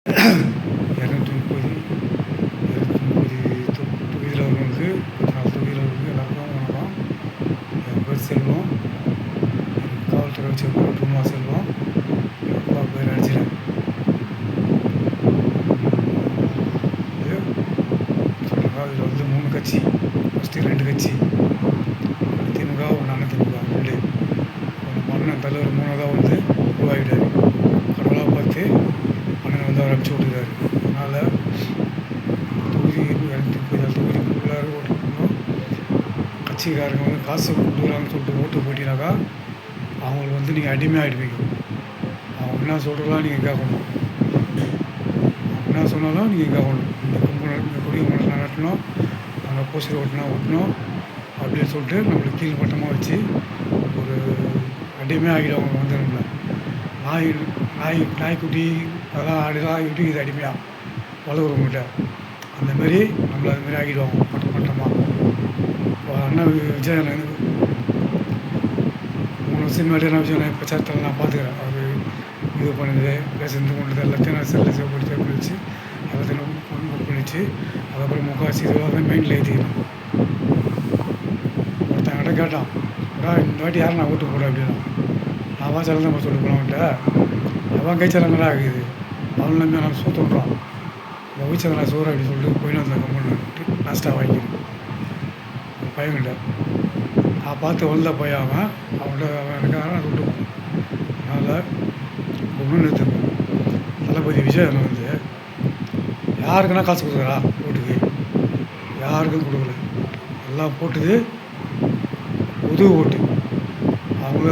230 தொகுதியில் வந்து 14 தொகுதியில் வந்து எல்லாருக்கும் வணக்கம். என் பேர் செல்வம். காவல்துறை வச்சிருக்கோம் டூமா செல்வம். எங்கள் அப்பா பேர் அடிச்சிடேன். இது சொல்லுங்க. இதில் வந்து 3 கட்சி. ஃபஸ்ட்டு 2 கட்சி, திமுக, ஒன்று அண்ணா திமுக 2. நம்ம அண்ணன் தலைவர் 3ஆவதாக வந்து உருவாகிட்டார். கடவுளாக பார்த்து அண்ணனை வந்து அவர் அனுப்பிச்சி விட்டுருக்காரு. அதனால் தொகுதி 230 தொகுதிக்குள்ளார ஓட்டு போடணும். கட்சிக்காரங்க வந்து காசு கொடுக்குறாங்கன்னு சொல்லிட்டு ஓட்டு போட்டினாக்கா அவங்களுக்கு வந்து நீங்கள் அடிமையாகிடுவீங்க. அவங்க என்ன சொல்கிறலாம் நீங்கள் கேட்கணும். அவங்க என்ன சொன்னாலும் நீங்கள் கேட்கணும். இந்த கும்பல் இந்த கொடிய மண்டலம் நடட்டணும், அங்கே போஸ்டர் ஓட்டணும் அப்படின்னு சொல்லிட்டு நம்மளுக்கு கீழ் மட்டமாக வச்சு ஒரு அடிமையாக ஆகிடுவாங்க. வந்து நம்மளை நாய்க்குட்டி அதெல்லாம் ஆடுலாம் ஆகிட்டு இது அடிமையாக வளர்க்குறவங்ககிட்ட அந்தமாரி நம்மளை அதுமாரி ஆகிடுவாங்க மட்டமாக. இப்போ அண்ணா விஜய் 3 வருஷம் முன்னாடி என்ன விஜய் பிரச்சாரத்தில் நான் பார்த்துக்கிறேன். அவர் இது பண்ணுது பேசுறது கொண்டது எல்லாத்தையும் நான் செல்லில் சேவ் பண்ணிச்சு எல்லாத்தையும் நோட் பண்ணிச்சு. அதுக்கப்புறம் முக்கால்வாசி இதெல்லாம் மெயினில் ஏற்றிக்கிறேன். ஒருத்தங்கிட்ட கேட்டான், இந்த வாட்டி யாரும் நான் ஓட்டு போட அப்படின்னா நான் வாசலில் தான் சொல்லிட்டு போனவன்ட்ட அவன் கைச்சலங்களாக ஆகுது. அவன் நம்பி நான் சோத்துன்றோம் வயிச்சங்கடா சோறு அப்படின்னு சொல்லிட்டு போயின்னு வந்தேன். கம்பெனி லாஸ்ட்டாக வாங்கிக்கிறேன் பையன்கிட்ட. நான் பார்த்து வந்த பையன் அவன்கிட்ட அவன் எனக்காக நான் விட்டு போனேன். அதனால் ஒன்றும் நிறுத்துப்பேன். தளபதி விஜய் வந்து யாருக்குன்னா காசு கொடுக்குறா ஓட்டுக்கு? யாருக்கும் கொடுக்கல. எல்லாம் போட்டுது புது ஓட்டு. அவங்க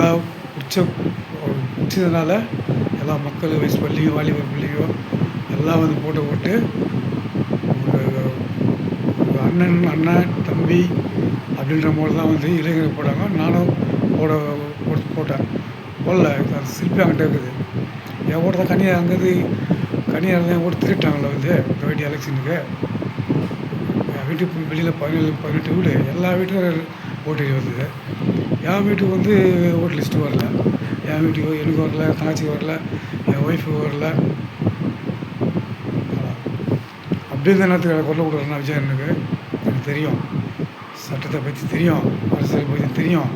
பிடிச்சதுனால எல்லா மக்கள் வயசு பள்ளியோ வாலிபர் பள்ளியோ எல்லாம் வந்து போட்ட ஓட்டு. ஒரு அண்ணன் தம்பி அப்படின்ற போது தான் வந்து இளைஞர்கள் போட்டாங்க. நானும் போட்டேன். போடல சிற்பி அங்கிட்ட இருக்குது. என் ஓட்டு தான் கன்னியார் தான் ஓட்டு திருட்டாங்கள வந்து இந்த வாட்டி எலெக்ஷனுக்கு. என் வீட்டுக்கு வெளியில் 17-18 வீடு எல்லா வீட்டுக்கும் ஓட்டு வந்தது. என் வீட்டுக்கு வந்து ஓட்டு லிஸ்ட்டு வரல. என் வீட்டுக்கு எனக்கு வரல, தங்கச்சிக்கு வரல, என் ஒய்ஃபுக்கு வரல. அப்படி இருந்த நேரத்துக்கு கொல்ல கொடுக்குறேன்னா விஜய் எனக்கு தெரியும். சட்டத்தை பற்றி தெரியும், அரசியலை பற்றி தெரியும்,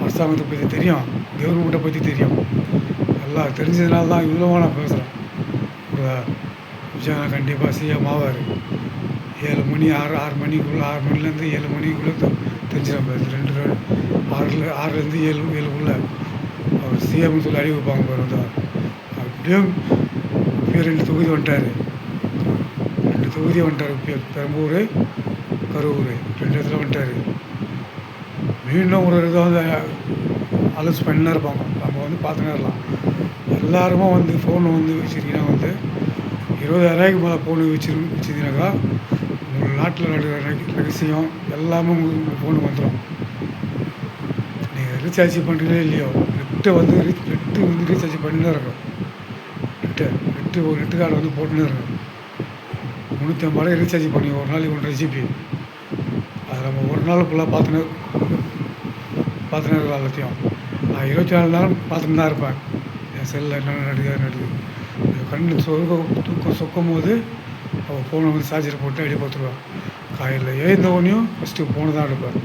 அரசாங்கத்தை பற்றி தெரியும், கவர்மெண்ட்டை பற்றி தெரியும். எல்லாம் தெரிஞ்சதுனால தான் இவ்வளோ நான் பேசுகிறேன். விஜய் கண்டிப்பாக சிஎம் ஆவார். 7 மணி 6 மணிக்குள்ளே 6 மணிலேருந்து 7 மணிக்குள்ளே தெரிஞ்சிடும். 6லேருந்து 7க்குள்ளே அவர் சிஎம்னு சொல்லி அறிவிப்பாங்க பாரு. வந்து அப்படியே 2 தொகுதி வந்துட்டார். 2 தொகுதி வந்துட்டார். பெரம்பூர், கரூர் 2 இடத்துல வந்துட்டார். மீண்டும் ஒரு இதை வந்து அலோன்ஸ் பண்ணினா இருப்பாங்க. நம்ம வந்து பார்த்துனே இருக்கலாம். எல்லாருமே வந்து ஃபோனை வந்து வச்சுருக்கீங்கன்னா வந்து 20,000 மேலே ஃபோனு வச்சுருந்தீங்கன்னாக்கா உங்கள் நாட்டில் நடக்கிற ரகசியம் எல்லாமே உங்களுக்கு ஃபோனுக்கு வந்துடும். நீங்கள் ரீசார்ஜ் பண்ணுறீங்களோ இல்லையோ நெட்டு வந்து ரீசார்ஜ் பண்ணினே இருக்கும். நெட்டு கார்டு வந்து போட்டுனே இருக்கும். 350 ரீசார்ஜ் பண்ணி ஒரு நாளைக்கு 1.5 GB. அது நம்ம ஒரு நாள் ஃபுல்லாக பார்த்துனே இருக்கலாம். எல்லாத்தையும் நான் 24 நேரம் பார்த்துன்னு தான் இருப்பேன். என் செல்லில் என்னென்ன நடக்குது. கண்ணு தூக்கம் சொக்கும் போது அவள் ஃபோனை வந்து சார்ஜர் போட்டு அப்படியே பார்த்துருவேன். காலையில் எழுந்தவனையும் ஃபஸ்ட்டு ஃபோனை தான் எடுப்பேன்.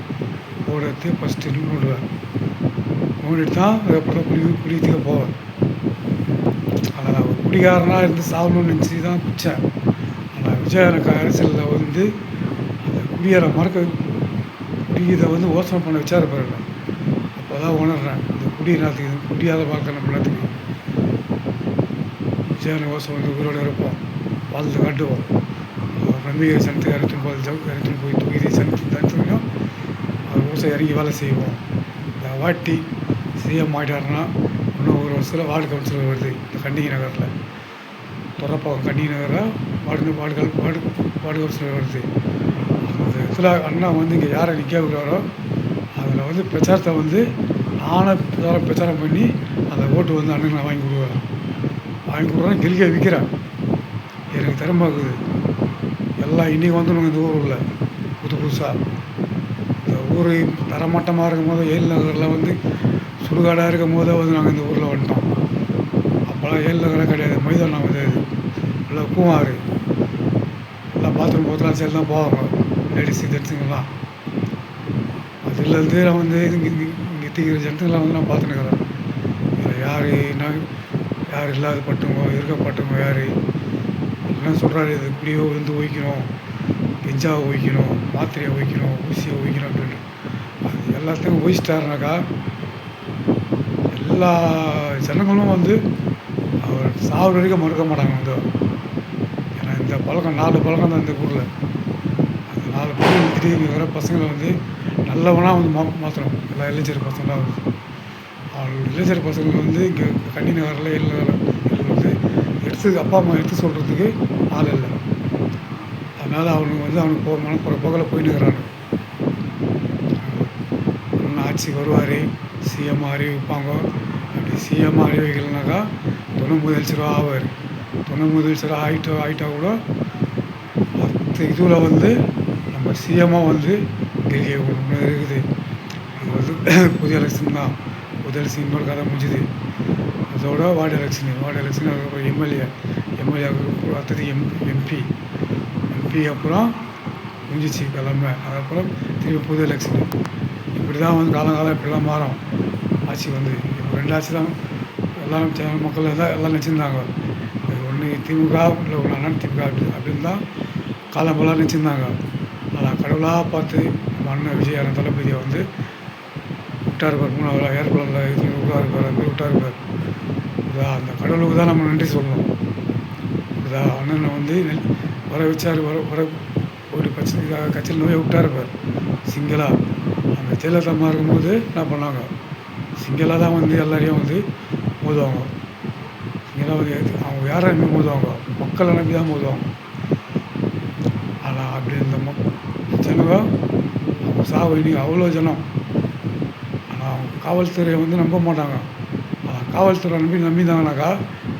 ஃபோனை எடுத்து ஃபஸ்ட்டு நோண்டுவேன். நோண்டிட்டு தான் அதுக்கப்புறம் தான் குளிக்கிறதுக்கு போவேன். ஆனால் குடிகாரனாக இருந்து சாகணும்னு நினச்சி தான் குடித்தேன். ஆனால் விஜய் எனக்கு அரசியலில் வந்து அந்த குடியார குடியை வந்து யோசனை பண்ண வச்சாருப்பாரு. அப்போ தான் உணர்றேன் இந்த குடியாத பார்க்க நம்ம எல்லாத்துக்கு விஜயான யோசனை வந்து உயிரோடு இருப்போம், வாழ்ந்து காட்டுவோம். நம்பிக்கை சனத்துக்கு 230 தொகுதி சனத்துக்கும் அவர் விவசாயம் இறங்கி வேலை செய்வோம். இந்த வாட்டி சிஎம் ஆகிட்டாருன்னா இன்னும் ஒரு வருஷத்தில் வார்டு கவுன்சிலர் வருது. இந்த கண்டிகை நகரில் துறப்பாக்கம் கண்டிகை நகரில் வார்டு கவுன்சிலர் வருது. அந்த இடத்துல அண்ணா வந்து இங்கே யாரை நிற்க விடுறாரோ அதில் வந்து பிரச்சாரத்தை வந்து நானே பிரச்சாரம் பண்ணி அந்த ஓட்டு வந்து அண்ணன் நான் வாங்கி கொடுக்குறேன். கெலிக்க விற்கிறேன். எனக்கு திறமை இருக்குது. எல்லாம் இன்றைக்கி வந்துடுங்க இந்த ஊரில் புதுசாக. இந்த ஊர் தரமட்டமாக இருக்கும் போது 7 நகரில் வந்து சுடுகாடாக இருக்கும் போதே வந்து நாங்கள் இந்த ஊரில் வந்துட்டோம். அப்போல்லாம் 7 நகரம் கிடையாது, மைதானம் கிடையாது. ஃபுல்லாக பூவாறு எல்லாம் பாத்ரூம் போத்தலாம் சரி தான் போவாங்க லேடிஸு ஜென்ஸுங்கெல்லாம். அதுலேருந்து நான் வந்து இங்கே திங்கிற ஜனத்துங்கெல்லாம் வந்து நான் பார்த்துன்னுக்கிறேன். இதில் யார் என்ன யார் இல்லாதப்பட்டவங்க இருக்கப்பட்டவங்க யார் என்ன சொல்கிறாரு, இது குடியோ விழுந்து ஒழிக்கணும், கெஞ்சாவை ஒழிக்கணும், மாத்திரையை ஒழிக்கணும், ஊசியை ஒழிக்கணும் அப்படின்னு. அது எல்லாத்தையும் ஒழிச்சிட்டாருனாக்கா எல்லா ஜனங்களும் வந்து அவர் சாகுற வரைக்கும் மறுக்க மாட்டாங்க வந்து. ஏன்னா இந்த பழக்கம் 4 பழக்கம் தான் இந்த ஊரில். அந்த 4 பழக்கம் எடுத்துகிட்டு இங்கே வர பசங்களை வந்து நல்லவனாக வந்து மாற்றணும். எல்லா இளைஞர் பசங்களாக வந்து அவங்க இளைஞர் பசங்க வந்து இங்கே கன்னி நகரில் வந்து அப்பா அம்மா எடுத்து சொல்கிறதுக்கு ஆள் இல்லை. அதனால் அவனுக்கு வந்து அவனுக்கு மனப்புற போகல போயின்னு இருக்கிறாங்க. ஆட்சி வருவார், சிஎம் அறிவிப்பாங்க. அப்படி சிஎம் அறிவிக்கலைனாக்கா துணை முதலமைச்சராக ஆவார். துணை முதலமைச்சராக ஆகிட்டா கூட அடுத்த இதில் வந்து நம்ம சிஎம்மாக வந்து டெல்லி ஒன்று இருக்குது. இது வந்து புதிய எலெக்ஷன் தான். புதிய எலெக்ஷன் இன்னொரு கதை முடிஞ்சுது. அதோட வார்டு எலெக்ஷன், அதுக்கப்புறம் எம்எல்ஏ அடுத்தது எம்பி அப்புறம் முடிஞ்சிச்சு எல்லாமே. அதுக்கப்புறம் திரும்பி புது எலெக்ஷனு. இப்படி தான் வந்து காலம் இப்படிலாம் மாறும் ஆட்சி வந்து. இப்போ 2 ஆட்சி தான் எல்லாம் மக்கள் எல்லாம் நினச்சிருந்தாங்க. ஒன்று திமுக இல்லை ஒன்று அதிமுக அப்படின்னு தான் காலம்பெல்லாம் நினச்சிருந்தாங்க. ஆனால் கடவுளாக பார்த்து நம்ம அண்ணன் விஜய் தளபதியை வந்து விட்டாருப்பார். 3வது ஏர்குளத்தில் விட்டாருப்பார். அந்த விட்டாருப்பார். அந்த கடவுளுக்கு தான் நம்ம நன்றி சொல்லணும். அண்ணனை வந்து வர வச்சார். வர ஒரு கட்சியில் நோயை விட்டாருப்பார் சிங்களாக. அந்த ஜெயலலிதா இருக்கும்போது என்ன பண்ணாங்க, சிங்களாக தான் வந்து எல்லாரையும் வந்து மோதுவாங்க. சிங்களாக வந்து அவங்க யாரை நம்பி மோதுவாங்க, மக்களை நம்பி தான் மோதுவாங்க. ஆனால் அப்படி இந்த ஜனங்க அவங்க சாவு இன்னைக்கு அவ்வளோ ஜனம். ஆனால் அவங்க காவல்துறையை வந்து நம்ப மாட்டாங்க. ஆனால் காவல்துறை நம்பிந்தாங்கனாக்கா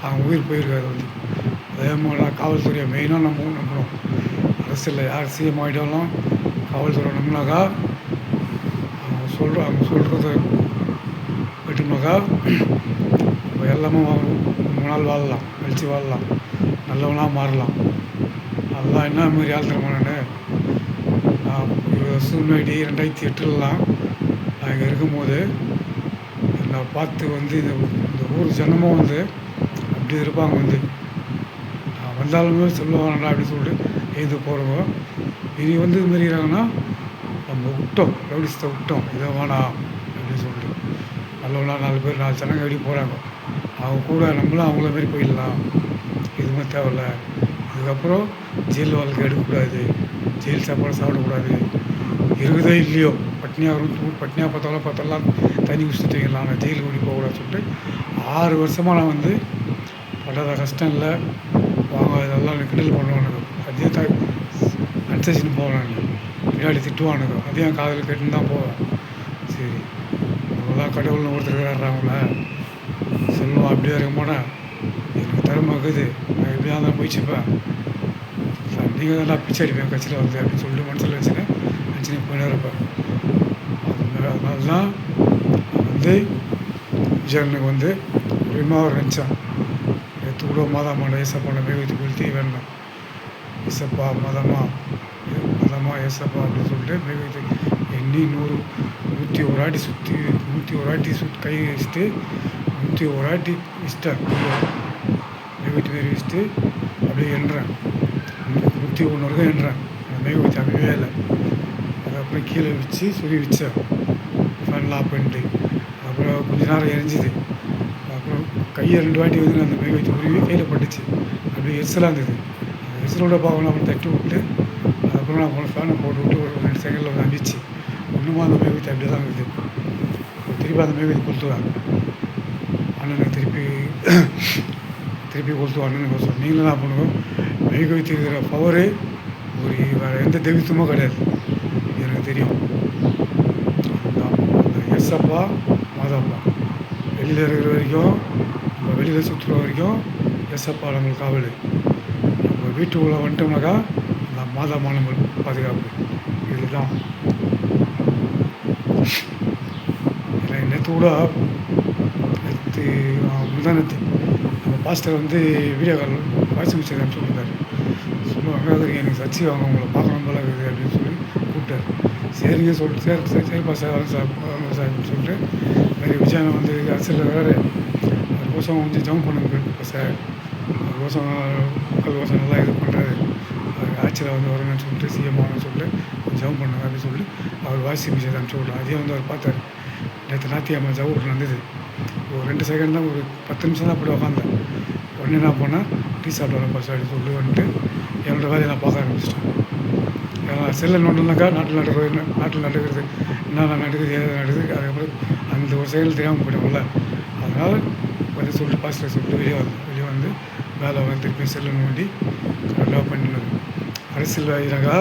அவங்க உயிர் போயிருக்காது வந்து. அதே மாதிரி காவல்துறையை மெயினாக நம்பணும். அரசியலில் யார் சிஎம் ஆகிட்டாலும் காவல்துறை நம்பினாக்கா அவங்க சொல்கிறத விட்டோம்னாக்கா நம்ம எல்லாமே ரொம்ப நாள் வாழலாம், கழித்து வாழலாம், நல்லவனாக மாறலாம். அதெல்லாம் என்ன மாரி ஆள் தரமான நான் சூழ்நிலை 2008 நான் இங்கே இருக்கும்போது நான் பார்த்து வந்து இந்த ஊர் ஜனமும் வந்து அப்படி இருப்பாங்க வந்து. நான் வந்தாலுமே சொல்லுவாங்கடா அப்படின்னு சொல்லிட்டு எழுந்து போகிறவங்க. இனி வந்து இது மாரிறாங்கன்னா நம்ம விட்டோம், ரவுடிஸ்ட்டை விட்டோம், இதை வேணாம் அப்படின்னு சொல்லிட்டு நல்லவனா 4 பேர் 4 ஜனங்க எப்படி போகிறாங்க. அவங்க கூட நம்மளும் அவங்கள மாரி போயிடலாம், எதுவுமே தேவையில்ல. இதுக்கப்புறம் ஜெயில் வாழ்க்கை எடுக்கக்கூடாது, ஜெயில் சாப்பாடு சாப்பிடக்கூடாது. இருக்குதோ இல்லையோ பட்னியாக பார்த்தாலும் தண்ணி குடிச்சிட்டு வைக்கலாம், ஆனால் ஜெயிலுக்கு ஓடி போகக்கூடாதுன்னு சொல்லிட்டு 6 வருஷமாக நான் வந்து படாத கஷ்டம் இல்லை. வாங்க இதெல்லாம் கிண்டல் பண்ணுவானுங்க. அதே தான் கன்செஷன் போவேன். பின்னாடி திட்டுவானுங்க. அதையும் காதில் கேட்டுன்னு தான் போவேன். சரி அவங்களாம் கடவுள்னு ஒருத்தர் இருக்கிறாங்கள சொல்லுவான். அப்படியே இருக்க மாட்டேன், எனக்கு திறமை இருக்குது, நான் எப்படியா இருந்தாலும் போயிடுச்சுப்பேன், நீங்கள் தான் நான் பிச்சை அடிப்பேன் கட்சியில் வந்து அப்படின்னு சொல்லிட்டு மனசில் நினச்சினே போயினே இருப்பேன். அதனால தான் வந்து விஜயனுக்கு வந்து உரிமையாக ஒரு நினச்சேன். நேற்று கூட மாதாமான ஏசப்பான மேகத்தை கொளுத்தி வேணும், ஏசப்பா மதமா ஏசப்பா அப்படின்னு சொல்லிட்டு மேகத்தை எண்ணி 101 வாட்டி சுற்றி 101 வாட்டி கை வச்சுட்டு 101 வாட்டி வச்சுட்டேன். மேகத்தை மாரி வச்சுட்டு அப்படியே எண்ணுறேன். 101 வரைக்கும் எண்ணுறேன். அந்த மேகத்தை அப்படியே இல்லை. அதுக்கப்புறம் கீழே வச்சு சொல்லி வச்சேன் ஃபேன்லாம் ஆஃப் பண்ணிட்டு. அப்புறம் கொஞ்ச நேரம் எரிஞ்சுது. அப்புறம் கையை 2 வாட்டி வந்து அந்த மேகத்தை உருவி கையில் பட்டுச்சு. அப்படியே எரிசலாக இருந்தது. அந்த எரிசலோட பார்க்கணும். அப்புறம் தட்டி விட்டு அதுக்கப்புறம் நான் ஃபேனை போட்டு விட்டு ஒரு 2 செகண்டில் வந்து அடிச்சு ஒன்றுமா அந்த மேகத்தை அப்படியே தான் இருக்குது. திருப்பி அந்த மேகத்தை கொளுத்துவேன். அண்ணனுக்கு திருப்பி கொளுத்துவோம். அண்ணனுக்கு சொல்லுவோம். நீங்களும் தான் பண்ணுவோம். மேகத்தை இருக்கிற பவரு ஒரு வேறு எந்த தெய்வத்துமோ கிடையாது, எனக்கு தெரியும். எஸ்அப்பா மாதப்பா வெளியில் இருக்கிற வரைக்கும், நம்ம வெளியில் சுற்றுற வரைக்கும் எஸ்அப்பா நம்மளுக்கு காவல். நம்ம வீட்டுக்குள்ளே வந்துட்டோம்னாக்கா அந்த மாதம்மா நம்மளுக்கு பாதுகாப்பு. இதுதான் நேற்று கூட முந்தானத்து நம்ம பாஸ்டர் வந்து வீடியோ கால் வாஷிங் மிஷின் அனுப்பிச்சி விட்டுருந்தாரு. சும்மா வெங்காயத்துக்கு எனக்கு சச்சி வாங்க உங்களை பார்க்கணும் போல இருக்குது அப்படின்னு சொல்லி கூப்பிட்டாரு. சரிங்க சொல்லிட்டு சரிப்பா சார் வரேன் சார் அப்படின்னு சொல்லிட்டு நிறைய விஜயானம் வந்து அரசியலில் வேறு அதுக்கோசம் கொஞ்சம் ஜம்ப் பண்ணுங்க சார், அதுக்கோசம் மக்கள் கோசம் நல்லா இது பண்ணுறாரு, ஆட்சியில் வந்து வரணும்னு சொல்லிட்டு சிஎம் ஆகணும்னு சொல்லிட்டு ஜம்ப் பண்ணுங்க அப்படின்னு சொல்லி அவர் வாஷிங் மிஷின் அனுப்பிச்சி விட்றோம். அதையும் வந்து அவர் பார்த்தார். நேற்று ஞாயிற்றுக்கிழமை ஜவுட்டு நடந்தது. ஒரு 2 செகண்ட் தான், ஒரு 10 நிமிஷம் தான் அப்படி உட்காந்தேன். உடனே என்ன பண்ணேன், டீ சாப்பிட்டு வரேன் பஸ் அப்படின்னு சொல்லி வந்துட்டு என்னோடய வேலையை நான் பார்க்க ஆரம்பிச்சிட்டேன். ஏன்னா செல்லை நோண்டினாக்கா நாட்டில் நடக்கிறது என்னென்ன நடக்குது ஏதாவது நடக்குது, அதுக்கப்புறம் அந்த ஒரு செயல் தெரியாமல் போயிடும்ல. அதனால் வந்து சொல்லிட்டு பாஸ்டர் சொல்லிட்டு வெளியே வந்து வேலை வந்து திருப்பி செல்லை நோண்டி கரெக்டாக பண்ணினது. அரசியல்வாதினாக்கா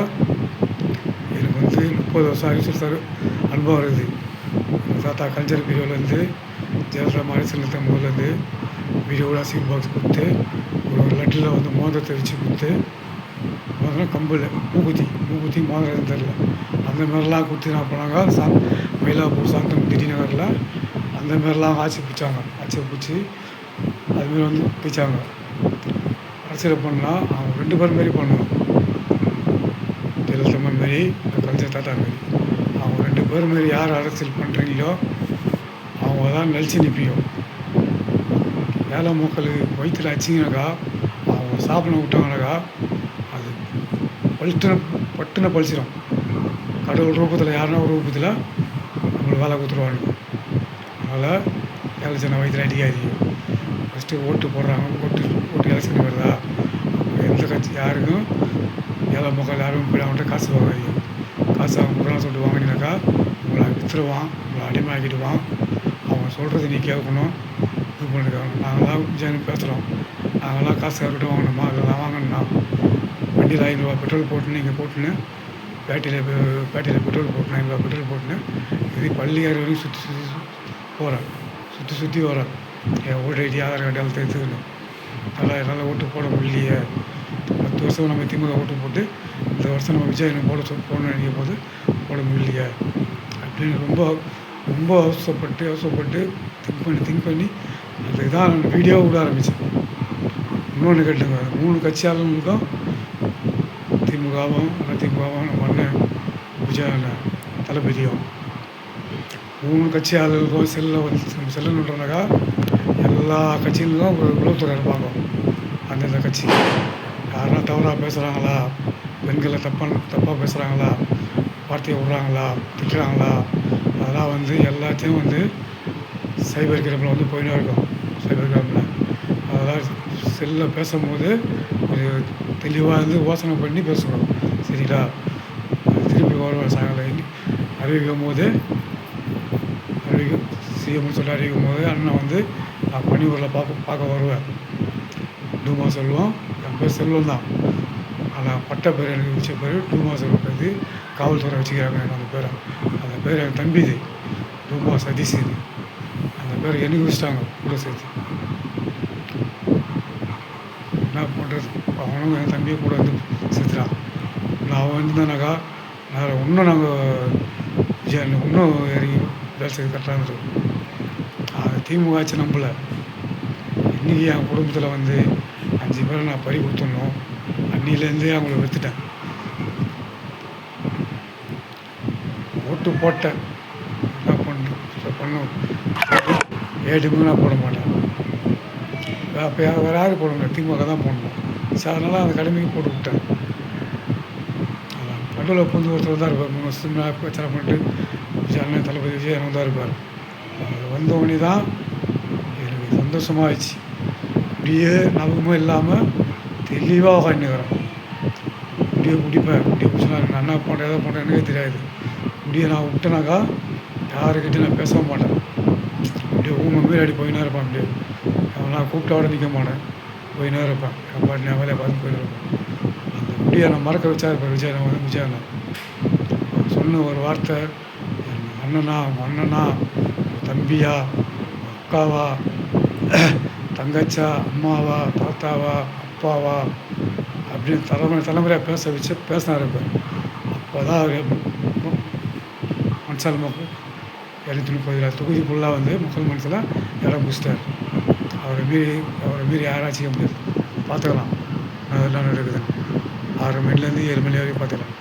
எனக்கு வந்து 30 வருஷம் அரசியல் அனுபவம் இருக்குது. தாத்தா கல்ச்சர் பீரியட்லேருந்து ஜெயலலிதா அரசியல் போதுலேருந்து வீடியோட சீட் பாக்ஸ் கொடுத்து ஒரு லட்டில் வந்து மோதிரத்தை வச்சு கொடுத்து மோதிரம் கம்பில் மூக்குத்தி மோதிரம் தெரில அந்த மாதிரிலாம் கொடுத்து என்ன பண்ணாங்க, மயிலாப்பூர் சாந்தம் திடீர் நகரில் அந்த மாதிரிலாம் ஆட்சி பிடிச்சி அதுமாரி வந்து பிடிச்சாங்க. அரசியல் பண்ணால் அவங்க 2 பேர் மாரி பண்ணணும், ஜெயலலிதா மாரி கல்ச்சர் தாத்தா மாரி. அவங்க 2 பேர் மாரி யார் அரசியல் பண்ணுறீங்களோ அவங்க தான் நிலச்சி நிற்பியோ. ஏழை மக்களுக்கு வயிற்றில் அச்சிங்கனாக்கா அவங்க சாப்பிட விட்டாங்கனாக்கா அது பட்டுன்னு பழிச்சிடும். கடவுள் ரூபத்தில் யாருன்னா ஒரு ரூபத்தில் நம்மளுக்கு வேலை கொடுத்துருவாங்க. அதனால் ஏழை ஜன வயிற்றில் அடிக்காதீங்க. ஃபஸ்ட்டு ஓட்டு போடுறாங்க, ஓட்டு எலெக்ஷன் வருதா, எந்த கட்சி யாருக்கும் ஏழை மக்கள் யாரும் போய் அவன்கிட்ட காசு வாங்காதீங்க. காசு அவங்க கொடுறான்னு சொல்லிட்டு வாங்கினாக்கா உங்களை விற்றுருவான், உங்களை அடிமையாக்கிடுவான். அவங்க சொல்கிறது நீ கேட்கணும், இது பண்ணிருக்காங்க. நாங்களாம் விஜயன் பேசுகிறோம், நாங்களாம் காசு யார்கிட்ட வாங்கணுமா, அதெல்லாம் வாங்கணும்னா வண்டியில் 5 ரூபா பெட்ரோல் போட்டுன்னு இங்கே போட்டுன்னு பேட்டரியில் பெட்ரோல் போட்டு 9 ரூபா பெட்ரோல் போட்டுன்னு இது பள்ளியார் வரைக்கும் சுற்றி வரேன். என் ஓட்டு ஐடி ஆதார் கார்டு எல்லாம் எடுத்துக்கணும். என்னால் ஓட்டு போட முடியலையே. 10 வருஷம் நம்ம திமுக ஓட்டு போட்டு இந்த வருஷம் நம்ம விஜய் போடணும்னு நினைக்கும் போது போட முடியலையே அப்படின்னு ரொம்ப அவசரப்பட்டு திங்க் பண்ணி அந்த இதான் நான் வீடியோவை விட ஆரம்பித்தேன். இன்னொன்று கேட்டுங்க, 3 கட்சியாளர்களுக்கும் திமுகவும் அதிமுகவும் நம்ம அண்ணன் விஜய் அண்ணன் தளபதியும் 3 கட்சியாளர்களுக்கும் செல்லணுன்றனாக்கா எல்லா கட்சிகளுக்கும் ஒரு உளவுத்துறை இருப்பாங்க. அந்தந்த கட்சி யாருன்னா தவறாக பேசுகிறாங்களா, பெண்களை தப்பாக பேசுகிறாங்களா, வார்த்தையை விட்றாங்களா, திட்டுறாங்களா, அதெல்லாம் வந்து எல்லாத்தையும் வந்து சைபர் கிரைமில் வந்து போயின்னு இருக்கும். சைபர் கிரைமில் அதெல்லாம் செல்லில் பேசும்போது ஒரு தெளிவாக இருந்து யோசனை பண்ணி பேசணும். சரிங்களா? திருப்பி வருவேன் சாயங்காலம் சிஎம்னு சொல்லி அறிவிக்கும் போது அண்ணன் வந்து நான் பணியூரில் பார்க்க வருவேன். டூமா செல்வம், என் பேர் செல்வம் தான். ஆனால் பட்ட பேர் எனக்கு வச்ச பேர் டூமா செல்வம். இது காவல்துறை வச்சுக்கிறாங்க அந்த பேரை. அந்த பேர் என் தம்பி இது டூமா சதீஷ். இது அந்த பேர் எனக்கு வச்சுட்டாங்க கூட சேர்த்து. என்ன பண்ணுறது, அவனும் என் தம்பியை கூட வந்து சேர்த்துட்டான். நான் வந்திருந்தேனாக்கா இன்னும் நாங்கள் இன்னும் இறங்கி வேலை செய்து கரெக்டாக இருந்திருக்கோம். திமுக ஆச்சு நம்பலை. இன்றைக்கி என் குடும்பத்தில் வந்து 5 பேரை நான் பறி கொடுத்துடணும். அன்னிலேருந்தே அவங்கள வெறுத்துட்டேன். ஓட்டு போட்டேன், என்ன பண்ணும் ஏடுமே நான் போட மாட்டேன். அப்போ வேறு யாரும் போடணும், திமுக தான் போடணும். சரி, அதனால் அந்த கடமைக்கு போட்டு விட்டேன். அதான் நடுவில் புந்து ஒருத்தர் தான் இருப்பார். 3 வருஷம் பிரச்சனை பண்ணிட்டு அண்ணன் தளபதி விஜய் அண்ணன் தான் இருப்பார். வந்தோடனே தான் எனக்கு சந்தோஷமாகிடுச்சு. இப்படியே நம்பகமும் இல்லாமல் தெளிவாக உட்காந்துக்கிறேன். முடியை பிடிச்சினா நான் என்ன பண்ணுறேன் எதை பண்ணுறேன் எனக்கே தெரியாது. முடியை நான் விட்டேனாக்கா யாருக்கிட்டையும் நான் பேச மாட்டேன். அப்படியே மாரி அடி போயினே இருப்பேன். அப்படியே நான் கூப்பிட்டோட நிற்க மாட்டேன், போயினே இருப்பேன். என் பாட்டு என் வேலையை பார்த்து போயின்னு இருப்பேன். அந்த முடியை நான் மறக்க வச்சா இருப்பேன். விஜய் அண்ணன் சொன்ன ஒரு வார்த்தை, அண்ணனா தம்பியா, அக்காவா, தங்கச்சா, அம்மாவா, தாத்தாவா, அப்பாவா அப்படின்னு தலைமுறையாக பேசினா இருப்பேன். அப்போ தான் அவர் மனசால் மக்கள் 230 தொகுதி ஃபுல்லாக வந்து மக்கள் மனசில் இடம் பிடிச்சிட்டார். அவரை மீறி யாராச்சும் முடியாது. பார்த்துக்கலாம். என்ன நடக்குதுன்னு 6 மணிலேருந்து 7 மணி வரைக்கும் பார்த்துக்கலாம்.